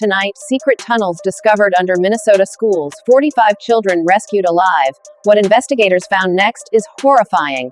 Tonight, secret tunnels discovered under Minnesota schools, 45 children rescued alive. What investigators found next is horrifying.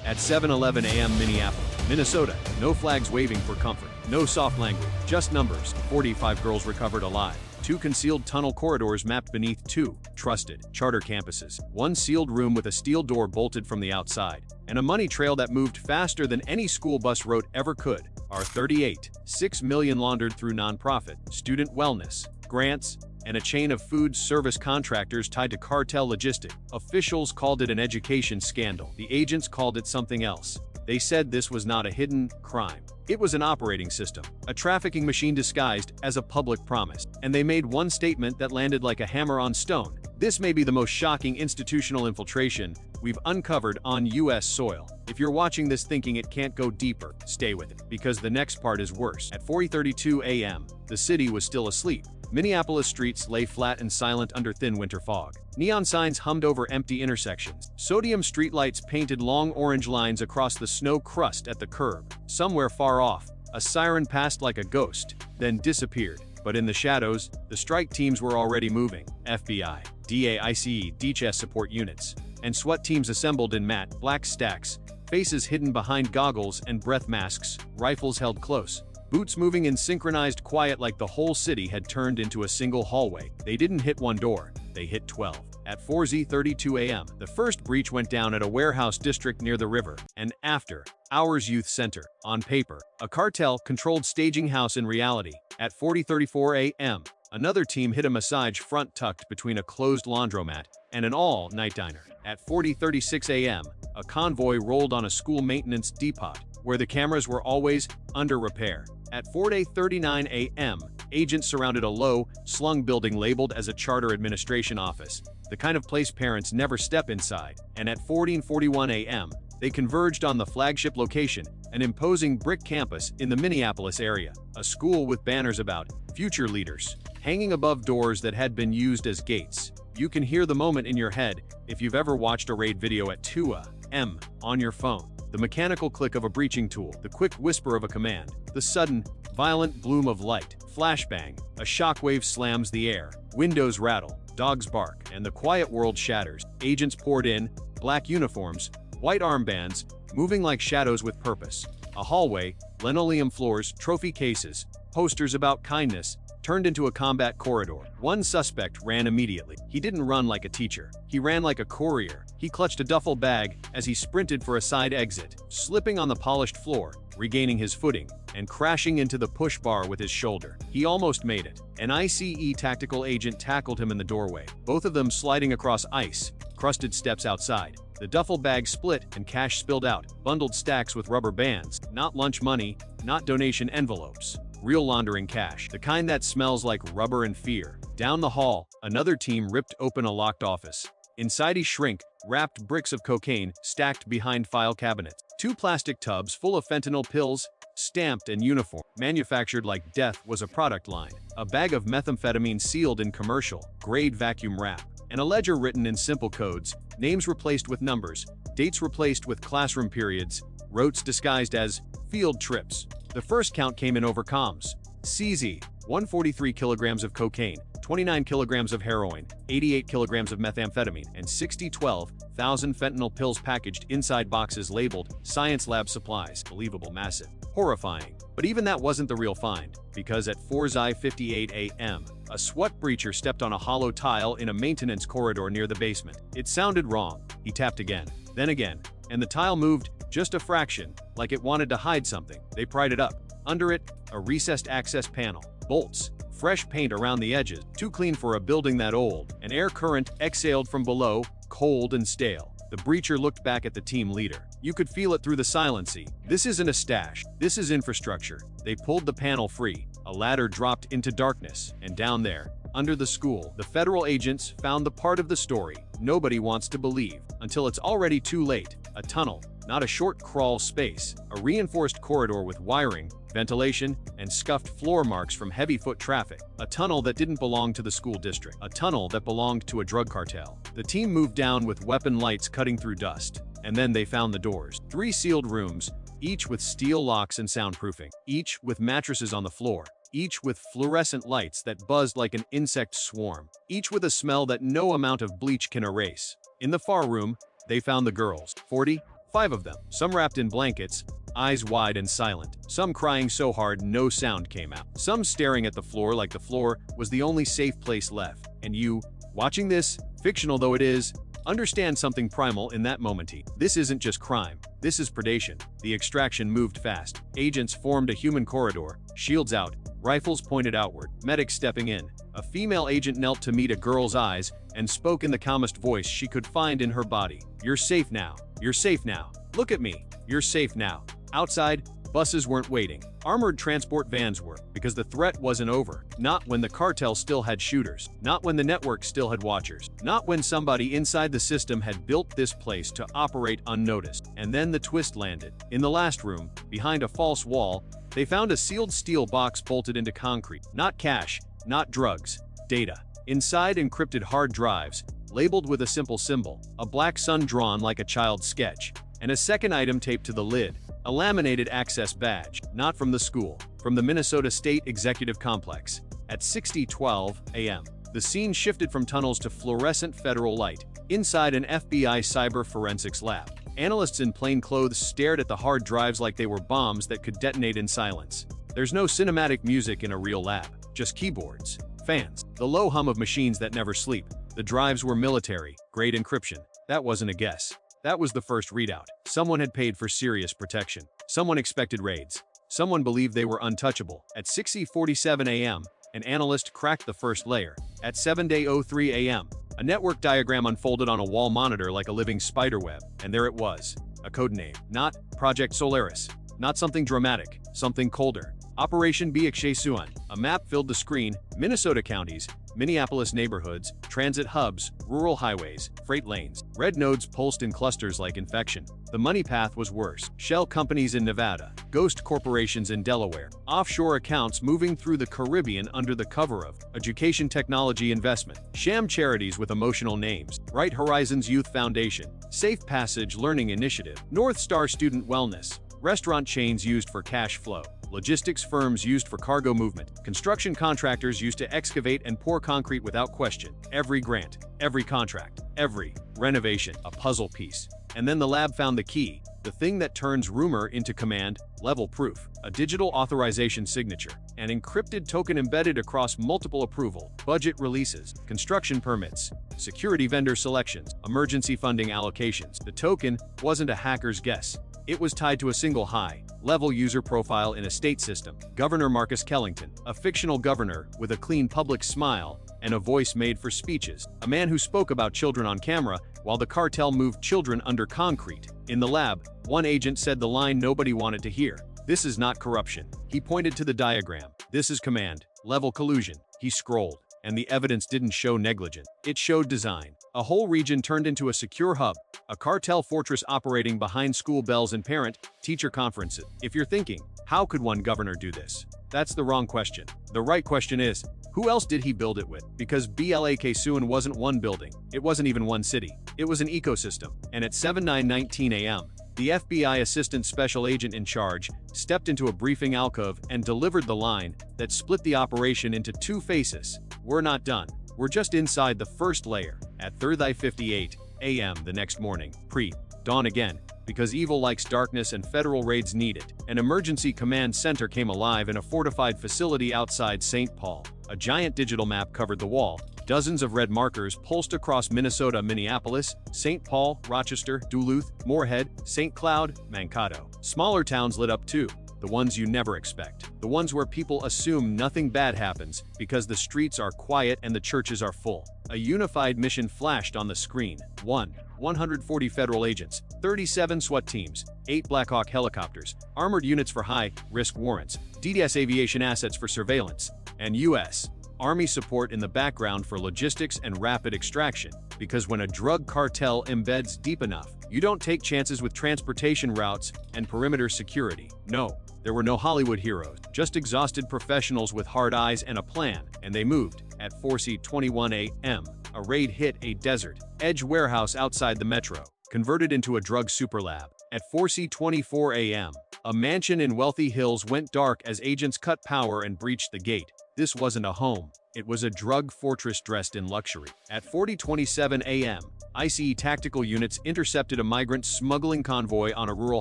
At 7:11 a.m. Minneapolis, Minnesota, no flags waving for comfort, no soft language, just numbers. 45 girls recovered alive. 2 concealed tunnel corridors mapped beneath 2 trusted charter campuses. 1 sealed room with a steel door bolted from the outside. And a money trail that moved faster than any school bus route ever could. R38, $6 million laundered through nonprofit, student wellness, grants, and a chain of food service contractors tied to cartel logistics. Officials called it an education scandal. The agents called it something else. They said this was not a hidden crime. It was an operating system, a trafficking machine disguised as a public promise. And they made one statement that landed like a hammer on stone. This may be the most shocking institutional infiltration we've uncovered on U.S. soil. If you're watching this thinking it can't go deeper, stay with it, because the next part is worse. At 4:32 a.m., the city was still asleep. Minneapolis streets lay flat and silent under thin winter fog. Neon signs hummed over empty intersections. Sodium streetlights painted long orange lines across the snow crust at the curb. Somewhere far off, a siren passed like a ghost, then disappeared. But in the shadows, the strike teams were already moving. FBI, DAICE, DCHS support units, and SWAT teams assembled in matte, black stacks, faces hidden behind goggles and breath masks, rifles held close. Boots moving in synchronized quiet like the whole city had turned into a single hallway. They didn't hit one door, they hit 12. At 4:32 a.m., the first breach went down at a warehouse district near the river. And after hours youth center. On paper, a cartel-controlled staging house in reality. At 4:34 a.m., another team hit a massage front tucked between a closed laundromat and an all-night diner. At 4:36 a.m., a convoy rolled on a school maintenance depot, where the cameras were always under repair. At 4:39 a.m., agents surrounded a low-slung building labeled as a charter administration office, the kind of place parents never step inside. And at 14:41 a.m., they converged on the flagship location, an imposing brick campus in the Minneapolis area, a school with banners about future leaders hanging above doors that had been used as gates. You can hear the moment in your head if you've ever watched a raid video at 2 a.m. on your phone. The mechanical click of a breaching tool, the quick whisper of a command, the sudden, violent bloom of light, flashbang, a shockwave slams the air, windows rattle, dogs bark, and the quiet world shatters. Agents poured in, black uniforms, white armbands, moving like shadows with purpose. A hallway, linoleum floors, trophy cases, posters about kindness, turned into a combat corridor. One suspect ran immediately. He didn't run like a teacher. He ran like a courier. He clutched a duffel bag as he sprinted for a side exit, slipping on the polished floor, regaining his footing, and crashing into the push bar with his shoulder. He almost made it. An ICE tactical agent tackled him in the doorway, both of them sliding across ice-crusted steps outside. The duffel bag split and cash spilled out, bundled stacks with rubber bands, not lunch money, not donation envelopes. Real laundering cash, the kind that smells like rubber and fear. Down the hall, another team ripped open a locked office. Inside shrink-wrapped bricks of cocaine stacked behind file cabinets. 2 plastic tubs full of fentanyl pills, stamped and uniform, manufactured like death was a product line. A bag of methamphetamine sealed in commercial-grade vacuum wrap. And a ledger written in simple codes, names replaced with numbers, dates replaced with classroom periods, routes disguised as field trips. The first count came in over comms. CZ, 143 kilograms of cocaine, 29 kilograms of heroin, 88 kilograms of methamphetamine, and 12,000 fentanyl pills packaged inside boxes labeled Science Lab Supplies. Believable, massive, horrifying. But even that wasn't the real find, because at 4:58 a.m., a SWAT breacher stepped on a hollow tile in a maintenance corridor near the basement. It sounded wrong. He tapped again, then again, and the tile moved just a fraction, like it wanted to hide something. They pried it up. Under it, a recessed access panel, bolts, fresh paint around the edges, too clean for a building that old. An air current exhaled from below, cold and stale. The breacher looked back at the team leader. You could feel it through the silency. This isn't a stash. This is infrastructure. They pulled the panel free. A ladder dropped into darkness, and down there, under the school, the federal agents found the part of the story nobody wants to believe, until it's already too late. A tunnel, not a short crawl space, a reinforced corridor with wiring, ventilation, and scuffed floor marks from heavy foot traffic. A tunnel that didn't belong to the school district. A tunnel that belonged to a drug cartel. The team moved down with weapon lights cutting through dust. And then they found the doors. 3 sealed rooms, each with steel locks and soundproofing. Each with mattresses on the floor. each with fluorescent lights that buzzed like an insect swarm, each with a smell that no amount of bleach can erase. In the far room, they found the girls, 45 of them, some wrapped in blankets, eyes wide and silent, some crying so hard no sound came out, some staring at the floor like the floor was the only safe place left. And you, watching this, fictional though it is, understand something primal in that moment. This isn't just crime, this is predation. The extraction moved fast. Agents formed a human corridor, shields out, rifles pointed outward, medics stepping in. A female agent knelt to meet a girl's eyes and spoke in the calmest voice she could find in her body. "You're safe now. You're safe now. Look at me. You're safe now." Outside, buses weren't waiting. Armored transport vans were, because the threat wasn't over. Not when the cartel still had shooters. Not when the network still had watchers. Not when somebody inside the system had built this place to operate unnoticed. And then the twist landed. In the last room, behind a false wall, they found a sealed steel box bolted into concrete. Not cash, not drugs, data. Inside, encrypted hard drives, labeled with a simple symbol, a black sun drawn like a child's sketch, and a second item taped to the lid. A laminated access badge, not from the school, from the Minnesota State Executive Complex. At 6:12 a.m., the scene shifted from tunnels to fluorescent federal light, inside an FBI cyber forensics lab. Analysts in plain clothes stared at the hard drives like they were bombs that could detonate in silence. There's no cinematic music in a real lab, just keyboards, fans, the low hum of machines that never sleep. The drives were military-grade encryption. That wasn't a guess. That was the first readout. Someone had paid for serious protection. Someone expected raids. Someone believed they were untouchable. At 6:47 a.m., an analyst cracked the first layer. At 7:03 a.m., a network diagram unfolded on a wall monitor like a living spiderweb. And there it was. A code name. Not Project Solaris. Not something dramatic. Something colder. Operation Bixesuan. A map filled the screen. Minnesota counties, Minneapolis neighborhoods, transit hubs, rural highways, freight lanes. Red nodes pulsed in clusters like infection. The money path was worse. Shell companies in Nevada, ghost corporations in Delaware, offshore accounts moving through the Caribbean under the cover of education technology investment, sham charities with emotional names, Bright Horizons Youth Foundation, Safe Passage Learning Initiative, North Star Student Wellness, restaurant chains used for cash flow, logistics firms used for cargo movement, construction contractors used to excavate and pour concrete without question. Every grant, every contract, every renovation, a puzzle piece. And then the lab found the key, the thing that turns rumor into command-level proof, a digital authorization signature, an encrypted token embedded across multiple approval, budget releases, construction permits, security vendor selections, emergency funding allocations. The token wasn't a hacker's guess. It was tied to a single high-level user profile in a state system. Governor Marcus Kellington, a fictional governor with a clean public smile and a voice made for speeches, a man who spoke about children on camera while the cartel moved children under concrete. In the lab, one agent said the line nobody wanted to hear. "This is not corruption." He pointed to the diagram. "This is command-level collusion." He scrolled, and the evidence didn't show negligence. It showed design. A whole region turned into a secure hub, a cartel fortress operating behind school bells and parent-teacher conferences. If you're thinking, how could one governor do this? That's the wrong question. The right question is, who else did he build it with? Because Bixesuan wasn't one building. It wasn't even one city. It was an ecosystem. And at 7:19 a.m., the FBI assistant special agent in charge stepped into a briefing alcove and delivered the line that split the operation into two phases. "We're not done. We're just inside the first layer." At 3:58 a.m. the next morning, pre-dawn again, because evil likes darkness and federal raids need it, an emergency command center came alive in a fortified facility outside St. Paul. A giant digital map covered the wall. Dozens of red markers pulsed across Minnesota, Minneapolis, St. Paul, Rochester, Duluth, Moorhead, St. Cloud, Mankato. Smaller towns lit up too. The ones you never expect. The ones where people assume nothing bad happens because the streets are quiet and the churches are full. A unified mission flashed on the screen. 140 federal agents, 37 SWAT teams, 8 Black Hawk helicopters, armored units for high-risk warrants, DDS aviation assets for surveillance, and U.S. Army support in the background for logistics and rapid extraction. Because when a drug cartel embeds deep enough, you don't take chances with transportation routes and perimeter security. No. There were no Hollywood heroes, just exhausted professionals with hard eyes and a plan, and they moved. At 4:21 a.m., a raid hit a desert edge warehouse outside the metro, converted into a drug superlab. At 4:24 a.m., a mansion in Wealthy Hills went dark as agents cut power and breached the gate. This wasn't a home. It was a drug fortress dressed in luxury. At 4:27 a.m., ICE tactical units intercepted a migrant smuggling convoy on a rural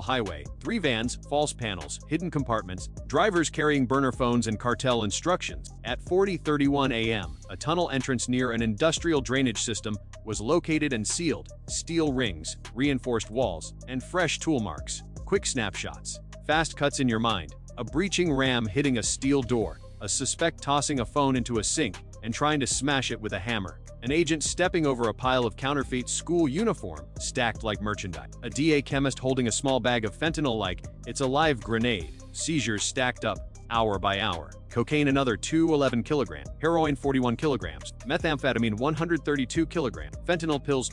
highway. 3 vans, false panels, hidden compartments, drivers carrying burner phones and cartel instructions. At 4:31 a.m., a tunnel entrance near an industrial drainage system was located and sealed. Steel rings, reinforced walls, and fresh tool marks. Quick snapshots. Fast cuts in your mind. A breaching ram hitting a steel door. A suspect tossing a phone into a sink and trying to smash it with a hammer. An agent stepping over a pile of counterfeit school uniform stacked like merchandise. A DA chemist holding a small bag of fentanyl like it's a live grenade. Seizures stacked up hour by hour. Cocaine another 211 kilograms. Heroin 41 kilograms. Methamphetamine 132 kilograms. Fentanyl pills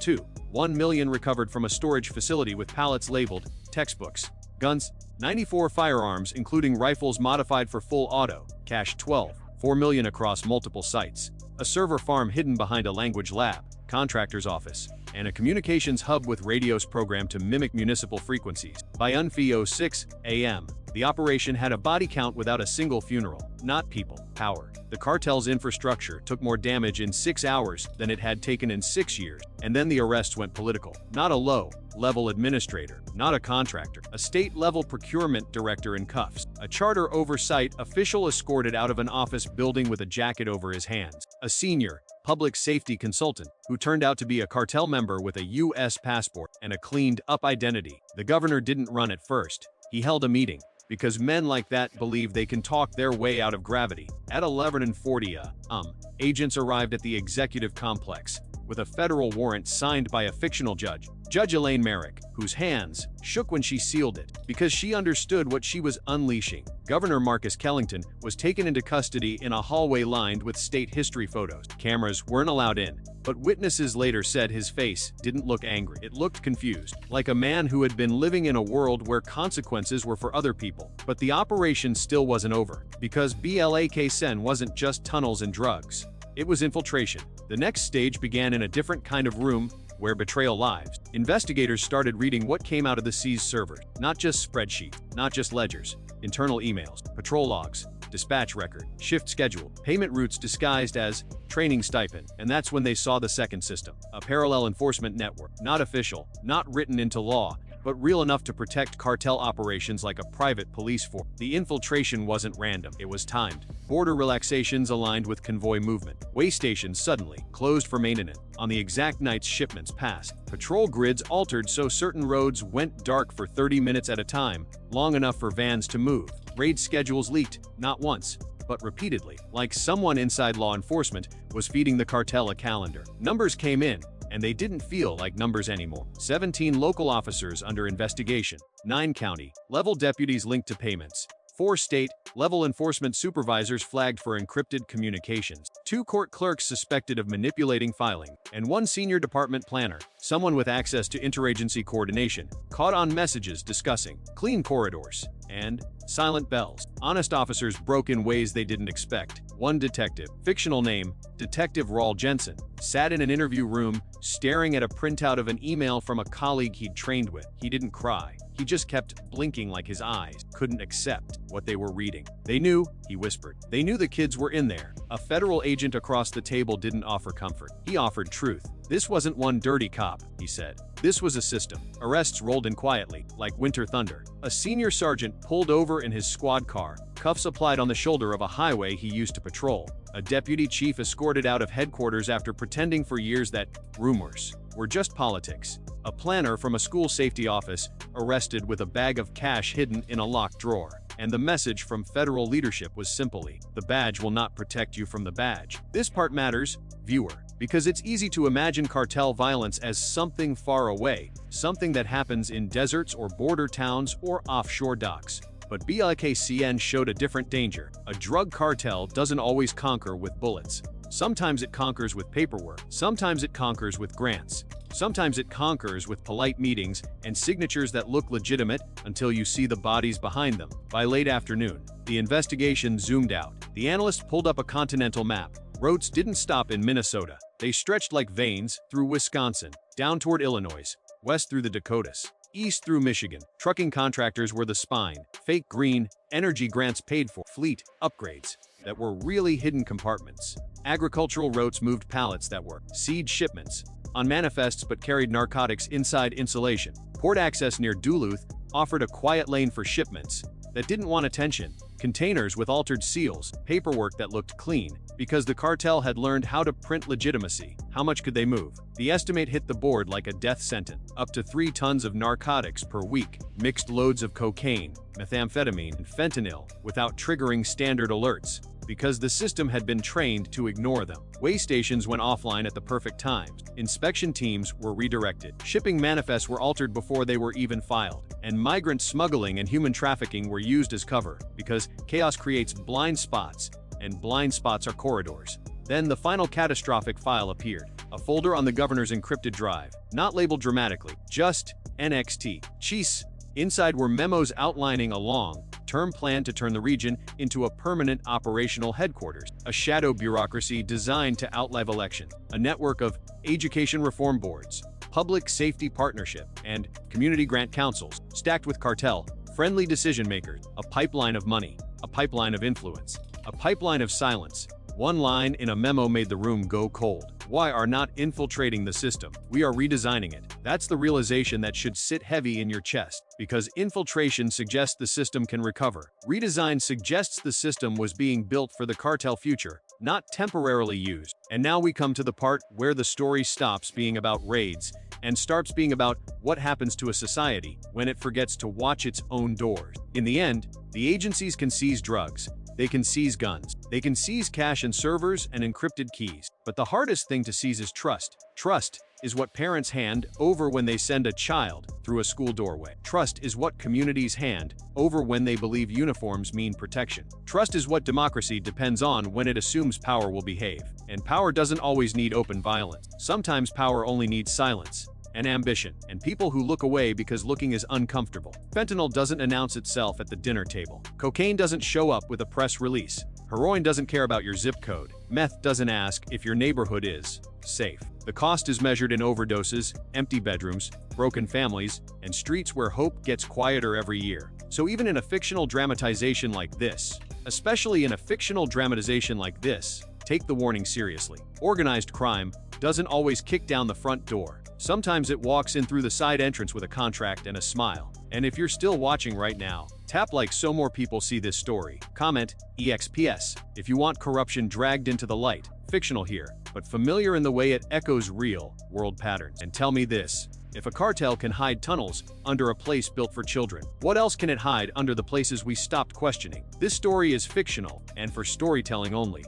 1 million recovered from a storage facility with pallets labeled textbooks. Guns 94 firearms including rifles modified for full auto. Cash 4 million across multiple sites. A server farm hidden behind a language lab, contractor's office, and a communications hub with radios programmed to mimic municipal frequencies. By 6 a.m., the operation had a body count without a single funeral. Not people, power. The cartel's infrastructure took more damage in 6 hours than it had taken in 6 years. And then the arrests went political. Not a low-level administrator, not a contractor, a state-level procurement director in cuffs, a charter oversight official escorted out of an office building with a jacket over his hands, a senior public safety consultant who turned out to be a cartel member with a U.S. passport and a cleaned-up identity. The governor didn't run at first. He held a meeting, because men like that believe they can talk their way out of gravity. At 11:40 agents arrived at the executive complex with a federal warrant signed by a fictional judge, Judge Elaine Merrick, whose hands shook when she sealed it, because she understood what she was unleashing. Governor Marcus Kellington was taken into custody in a hallway lined with state history photos. Cameras weren't allowed in, but witnesses later said his face didn't look angry. It looked confused, like a man who had been living in a world where consequences were for other people. But the operation still wasn't over, because BLAK-SEN wasn't just tunnels and drugs. It was infiltration. The next stage began in a different kind of room, where betrayal lives. Investigators started reading what came out of the seized servers. Not just spreadsheets, not just ledgers, internal emails, patrol logs, dispatch record, shift schedule, payment routes disguised as training stipend. And that's when they saw the second system, a parallel enforcement network. Not official, not written into law, but real enough to protect cartel operations like a private police force. The infiltration wasn't random, it was timed. Border relaxations aligned with convoy movement. Way stations suddenly closed for maintenance on the exact nights shipments passed. Patrol grids altered so certain roads went dark for 30 minutes at a time, long enough for vans to move. Raid schedules leaked, not once, but repeatedly, like someone inside law enforcement was feeding the cartel a calendar. Numbers came in, and they didn't feel like numbers anymore. 17 local officers under investigation, 9 county-level deputies linked to payments, 4 state-level enforcement supervisors flagged for encrypted communications, 2 court clerks suspected of manipulating filing, and 1 senior department planner, someone with access to interagency coordination, caught on messages discussing clean corridors and silent bells. Honest officers broke in ways they didn't expect. One detective, fictional name, Detective Raul Jensen, sat in an interview room staring at a printout of an email from a colleague he'd trained with. He didn't cry. He just kept blinking like his eyes couldn't accept what they were reading. They knew, he whispered. They knew the kids were in there. A federal agent across the table didn't offer comfort. He offered truth. This wasn't one dirty cop, he said. This was a system. Arrests rolled in quietly, like winter thunder. A senior sergeant pulled over in his squad car, cuffs applied on the shoulder of a highway he used to patrol. A deputy chief escorted out of headquarters after pretending for years that rumors were just politics. A planner from a school safety office arrested with a bag of cash hidden in a locked drawer. And the message from federal leadership was simply, the badge will not protect you from the badge. This part matters, viewer, because it's easy to imagine cartel violence as something far away, something that happens in deserts or border towns or offshore docks. But BLAK-SEN showed a different danger. A drug cartel doesn't always conquer with bullets. Sometimes it conquers with paperwork. Sometimes it conquers with grants. Sometimes it conquers with polite meetings and signatures that look legitimate until you see the bodies behind them. By late afternoon, the investigation zoomed out. The analyst pulled up a continental map. Roads didn't stop in Minnesota. They stretched like veins through Wisconsin, down toward Illinois, west through the Dakotas. east through Michigan. Trucking contractors were the spine. Fake green energy grants paid for fleet upgrades that were really hidden compartments. Agricultural routes moved pallets that were seed shipments on manifests but carried narcotics inside insulation. Port access near Duluth offered a quiet lane for shipments that didn't want attention. Containers with altered seals, paperwork that looked clean, because the cartel had learned how to print legitimacy. How much could they move? The estimate hit the board like a death sentence. Up to 3 tons of narcotics per week, mixed loads of cocaine, methamphetamine, and fentanyl, without triggering standard alerts, because the system had been trained to ignore them. Weigh stations went offline at the perfect times. Inspection teams were redirected. Shipping manifests were altered before they were even filed. And migrant smuggling and human trafficking were used as cover, because chaos creates blind spots, and blind spots are corridors. Then the final catastrophic file appeared. A folder on the governor's encrypted drive, not labeled dramatically, just NXT. Cheese. Inside were memos outlining a long-term plan to turn the region into a permanent operational headquarters, a shadow bureaucracy designed to outlive elections, a network of education reform boards, public safety partnership, and community grant councils, stacked with cartel-friendly decision-makers, a pipeline of money, a pipeline of influence, a pipeline of silence. One line in a memo made the room go cold. Why are not infiltrating the system? We are redesigning it. That's the realization that should sit heavy in your chest, because infiltration suggests the system can recover. Redesign suggests the system was being built for the cartel future, not temporarily used. And now we come to the part where the story stops being about raids and starts being about what happens to a society when it forgets to watch its own doors. In the end, the agencies can seize drugs, they can seize guns, they can seize cash and servers and encrypted keys. But the hardest thing to seize is trust. Trust is what parents hand over when they send a child through a school doorway. Trust is what communities hand over when they believe uniforms mean protection. Trust is what democracy depends on when it assumes power will behave. And power doesn't always need open violence. Sometimes power only needs silence and ambition, and people who look away because looking is uncomfortable. Fentanyl doesn't announce itself at the dinner table. Cocaine doesn't show up with a press release. Heroin doesn't care about your zip code. Meth doesn't ask if your neighborhood is safe. The cost is measured in overdoses, empty bedrooms, broken families, and streets where hope gets quieter every year. So even in a fictional dramatization like this, especially in a fictional dramatization like this, take the warning seriously. Organized crime doesn't always kick down the front door. Sometimes it walks in through the side entrance with a contract and a smile. And if you're still watching right now, tap like so more people see this story. Comment EXPS if you want corruption dragged into the light. Fictional here, but familiar in the way it echoes real world patterns. And tell me this, if a cartel can hide tunnels under a place built for children, what else can it hide under the places we stopped questioning? This story is fictional and for storytelling only.